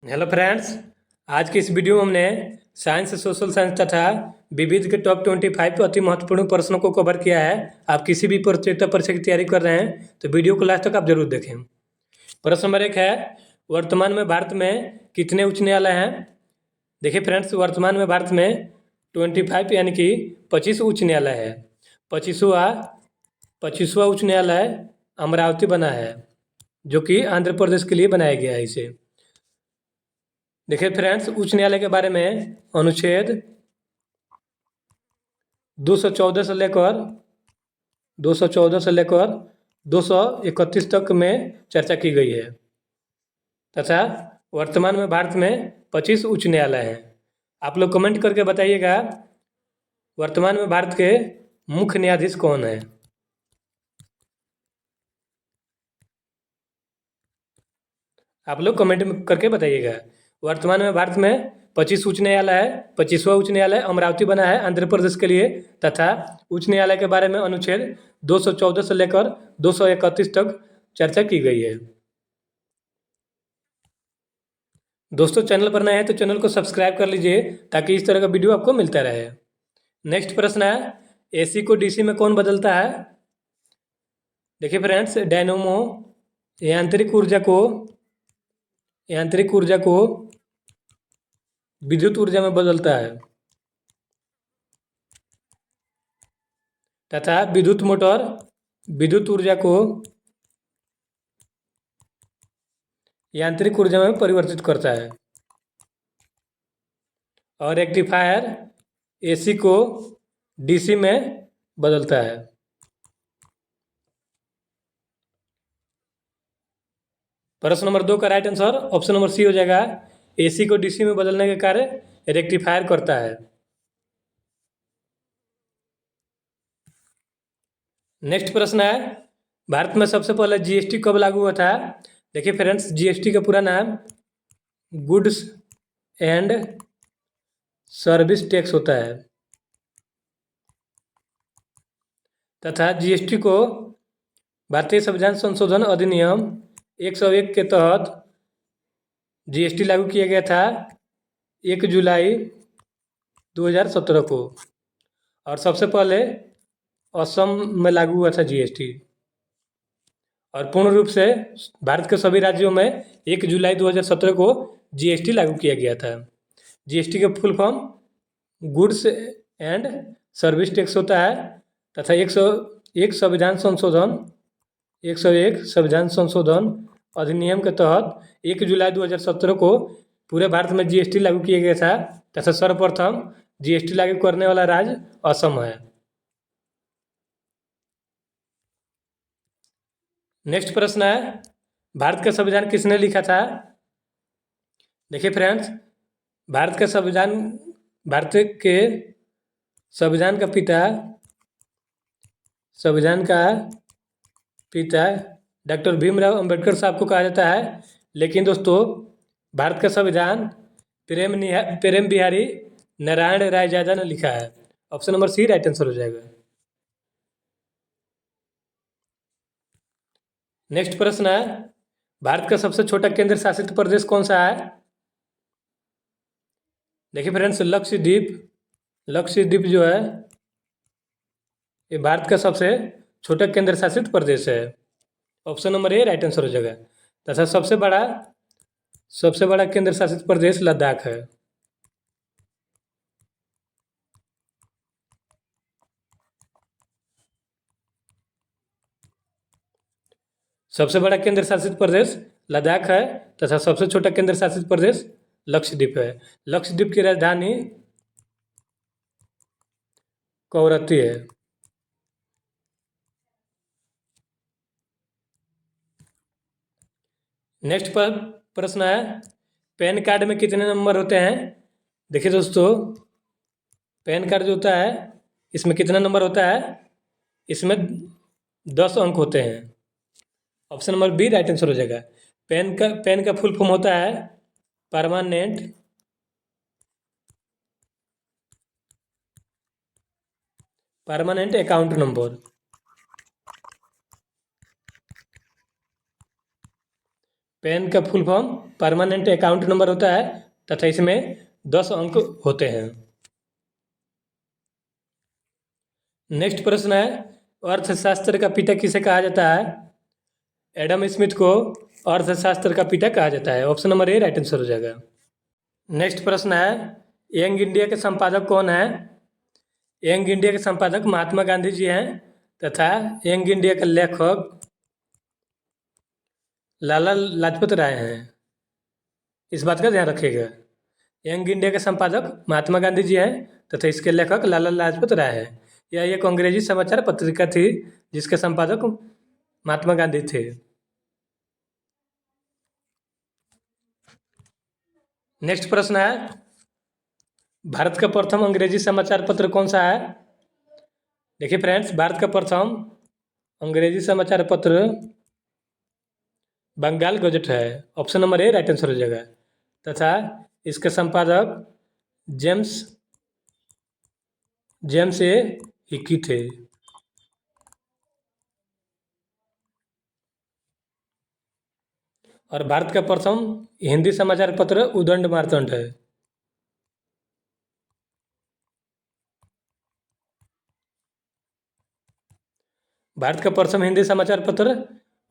Hello friends. आज की इस वीडियो में हमने साइंस सोशल साइंस तथा विविध के टॉप 25 अति महत्वपूर्ण प्रश्नों को कवर किया है। आप किसी भी प्रतियोगिता परीक्षा की तैयारी कर रहे हैं तो वीडियो को लास्ट तक आप जरूर देखें। प्रश्न नंबर 1 है, वर्तमान में भारत में कितने उच्च न्यायालय हैं? देखिए फ्रेंड्स, वर्तमान में भारत में 25 यानी कि 25 उच्च न्यायालय है। पच्चीसवा उच्च न्यायालय अमरावती बना है, जो कि आंध्र प्रदेश के लिए बनाया गया है इसे। देखिए फ्रेंड्स, उच्च न्यायालय के बारे में अनुच्छेद 214 से लेकर 231 तक में चर्चा की गई है तथा वर्तमान में भारत में 25 उच्च न्यायालय हैं। आप लोग कमेंट करके बताइएगा वर्तमान में भारत के मुख्य न्यायाधीश कौन है। आप लोग कमेंट करके बताइएगा। वर्तमान में भारत में 25 उच्च न्यायालय है। 25वां उच्च न्यायालय अमरावती बना है आंध्र प्रदेश के लिए तथा उच्च न्यायालय के बारे में अनुच्छेद 214 से लेकर 231 तक चर्चा की गई है। दोस्तों, चैनल पर नए हैं तो चैनल को सब्सक्राइब कर लीजिए ताकि इस तरह का वीडियो आपको मिलता रहे। नेक्स्ट प्रश्न है, एसी को डीसी में कौन बदलता है? देखिए फ्रेंड्स, डायनोमो यांत्रिक ऊर्जा को विद्युत ऊर्जा में बदलता है तथा विद्युत मोटर विद्युत ऊर्जा को यांत्रिक ऊर्जा में परिवर्तित करता है और रेक्टिफायर एसी को डीसी में बदलता है। प्रश्न नंबर 2 का right answer option number C हो जाएगा। एसी को डीसी में बदलने का कार्य रेक्टिफायर करता है। नेक्स्ट प्रश्न है, भारत में सबसे पहले जीएसटी कब लागू हुआ था? देखिए फ्रेंड्स, जीएसटी का पूरा नाम गुड्स एंड सर्विस टैक्स होता है तथा जीएसटी को भारतीय संविधान संशोधन अधिनियम 101 के तहत जीएसटी लागू किया गया था 1 जुलाई 2017 को और सबसे पहले असम में लागू हुआ था जीएसटी और पूर्ण रूप से भारत के सभी राज्यों में 1 जुलाई 2017 को जीएसटी लागू किया गया था। जीएसटी का full form goods and service tax होता है तथा 101 संविधान संशोधन अधिनियम के तहत 1 जुलाई 2017 को पूरे भारत में जीएसटी लागू किया गया था तथा सर्वप्रथम जीएसटी लागू करने वाला राज्य असम है। नेक्स्ट प्रश्न है, भारत का संविधान किसने लिखा था? देखिए फ्रेंड्स, भारत के संविधान का पिता डॉक्टर भीमराव अंबेडकर साहब को कहा जाता है, लेकिन दोस्तों भारत का संविधान प्रेम बिहारी नारायण रायजादा ने लिखा है। Option number C right answer हो जाएगा। नेक्स्ट प्रश्न है, भारत का सबसे छोटा केंद्र शासित प्रदेश कौन सा है? देखिए फ्रेंड्स, लक्षद्वीप जो है ये भारत का सबसे छोटा केंद्र शासित प्रदेश है। Option number A right answer हो जाएगा तथा सबसे बड़ा केंद्र शासित प्रदेश लद्दाख है। सबसे बड़ा केंद्र शासित प्रदेश लद्दाख है तथा सबसे छोटा केंद्र शासित प्रदेश लक्षद्वीप है। लक्षद्वीप की राजधानी कवरत्ती है। नेक्स्ट प्रश्न है, पैन कार्ड में कितने नंबर होते हैं? देखिए दोस्तों, पैन कार्ड जो होता है इसमें कितना नंबर होता है? इसमें 10 अंक होते हैं। Option number B right answer हो जाएगा। पैन का फुल फॉर्म होता है परमानेंट अकाउंट नंबर। पैन का full form permanent account number होता है तथा इसमें 10 अंक होते हैं। नेक्स्ट प्रश्न है, अर्थशास्त्र का पिता किसे कहा जाता है? एडम स्मिथ को अर्थशास्त्र का पिता कहा जाता है। Option number A right answer हो जाएगा। नेक्स्ट प्रश्न है, यंग इंडिया के संपादक कौन है? यंग इंडिया के संपादक महात्मा गांधी जी हैं तथा यंग इंडिया के लेखक लाला लाजपत राय हैं। इस बात का ध्यान रखिएगा। यंग इंडिया के संपादक महात्मा गांधी जी हैं तथा इसके लेखक लाला लाजपत राय हैं। यह एक अंग्रेजी समाचार पत्रिका थी जिसके संपादक महात्मा गांधी थे। नेक्स्ट प्रश्न है, भारत का प्रथम अंग्रेजी समाचार पत्र कौन सा है? देखिए फ्रेंड्स, भारत का प्रथम अंग्रेजी समाचार पत्र बंगाल गजट है। Option number A right answer हो जाएगा। तथा इसके संपादक जेम्स ए हिकी थे। और भारत का प्रथम हिंदी समाचार पत्र उदंड मार्तंड है। भारत का प्रथम हिंदी समाचार पत्र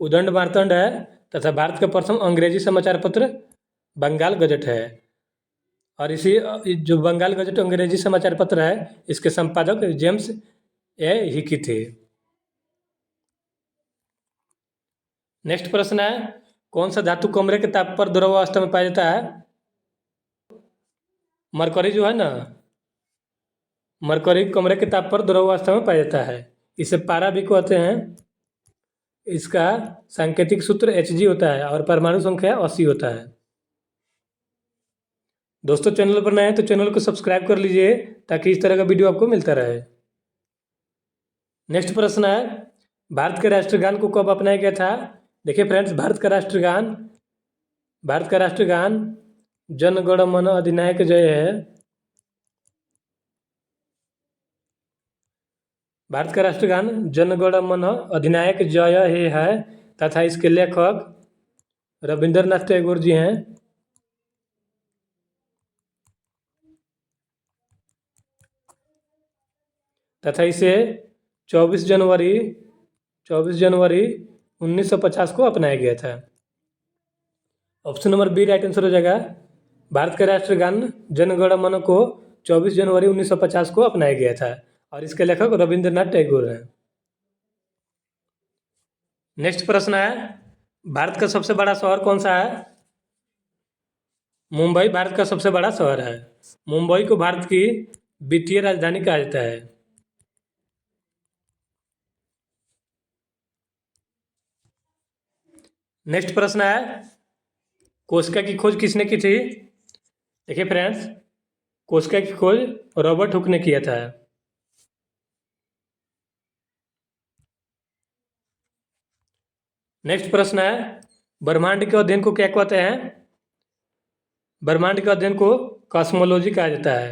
उदंड मार्तंड है तथा भारत का प्रथम अंग्रेजी समाचार पत्र बंगाल गजट है। और इसी जो बंगाल गजट अंग्रेजी समाचार पत्र है इसके संपादक जेम्स ए हिकी थे। नेक्स्ट प्रश्न है, कौन सा धातु कमरे के ताप पर द्रवावस्था में पाया जाता है? मरकरी जो है ना, मरकरी कमरे के ताप पर द्रवावस्था में पाया जाता है। इसे पारा भी कहते हैं। इसका सांकेतिक सूत्र Hg होता है और परमाणु संख्या 80 होता है। दोस्तों, चैनल पर नए हैं तो चैनल को सब्सक्राइब कर लीजिए ताकि इस तरह का वीडियो आपको मिलता रहे। नेक्स्ट प्रश्न है, भारत के राष्ट्रगान को कब अपनाया गया था? देखिए फ्रेंड्स, भारत का राष्ट्रगान जन गण मन अधिनायक जय है। भारत का राष्ट्रगान जन गण मन अधिनायक जय हे है तथा इसके लेखक रविंद्रनाथ टैगोर जी हैं। तथा इसे 24 जनवरी 1950 को अपनाया गया था। Option number B right answer हो जाएगा। भारत के राष्ट्रगान जन गण मन को 24 जनवरी 1950 को अपनाया गया था और इसके लेखक रविंद्रनाथ टैगोर हैं। नेक्स्ट प्रश्न है, भारत का सबसे बड़ा शहर कौन सा है? मुंबई भारत का सबसे बड़ा शहर है। मुंबई को भारत की वित्तीय राजधानी कहा जाता है। नेक्स्ट प्रश्न है, कोशिका की खोज किसने की थी? देखिए फ्रेंड्स, कोशिका की खोज रॉबर्ट हुक ने किया था। नेक्स्ट प्रश्न है, ब्रह्मांड के अध्ययन को क्या कहते हैं? ब्रह्मांड के अध्ययन को कॉस्मोलॉजी कहा जाता है।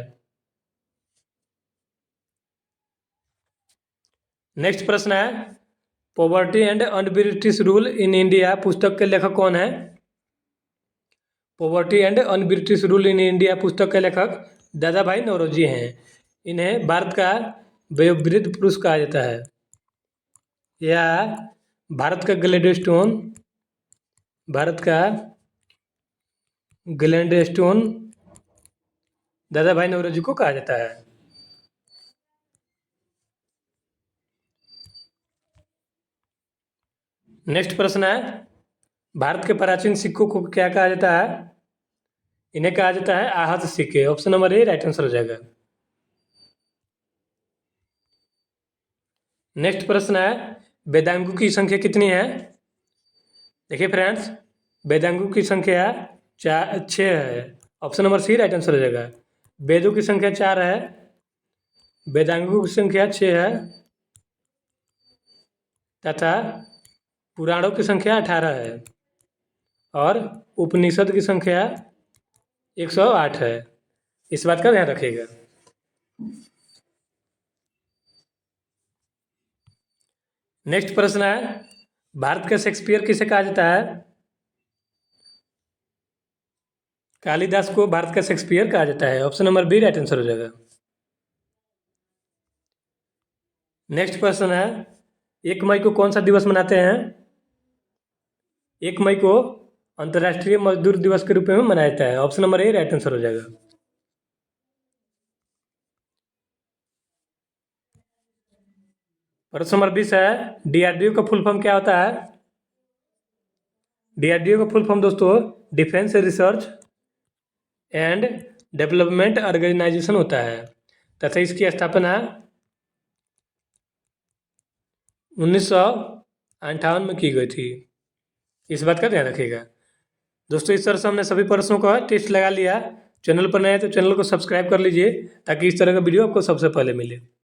नेक्स्ट प्रश्न है, poverty and un-British rule in India पुस्तक के लेखक कौन है? Poverty and un-British rule in India पुस्तक के लेखक दादा भाई नौरोजी हैं। इन्हें भारत का वयोवृद्ध पुरुष कहा जाता है। यह भारत का ग्लैडस्टोन दादा भाई नौरोजी को कहा जाता है। नेक्स्ट प्रश्न है, भारत के प्राचीन सिक्कों को क्या कहा जाता है? इन्हें कहा जाता है आहत सिक्के। Option number A right answer हो जाएगा। नेक्स्ट प्रश्न है, वेदांगों की संख्या कितनी है? देखिए फ्रेंड्स, वेदांगों की संख्या 6 है। Option number C right answer हो जाएगा। वेदों की संख्या 4 है, वेदांगों की संख्या 6 है तथा पुराणों की संख्या 18 है और उपनिषद की संख्या 108 है। इस बात का ध्यान रखिएगा। नेक्स्ट प्रश्न है, भारत का शेक्सपियर किसे कहा जाता है? कालिदास को भारत का शेक्सपियर कहा जाता है। Option number B right answer हो जाएगा। नेक्स्ट क्वेश्चन है, 1 मई को कौन सा दिवस मनाते हैं? 1 मई को अंतर्राष्ट्रीय मजदूर दिवस के रूप में मनाया जाता है। Option number A right answer हो जाएगा। प्रश्न नंबर 20 है, DRDO का फुल फॉर्म क्या होता है? DRDO का फुल फॉर्म दोस्तों defence research and development organisation होता है तथा इसकी स्थापना 1958 में की गई थी। इस बात का ध्यान रखिएगा दोस्तों। इस तरह से हमने सभी प्रश्नों का टेस्ट लगा लिया। चैनल पर नए हैं तो चैनल को सब्सक्राइब कर लीजिए ताकि इस तरह का वीडियो आपको सबसे पहले मिले।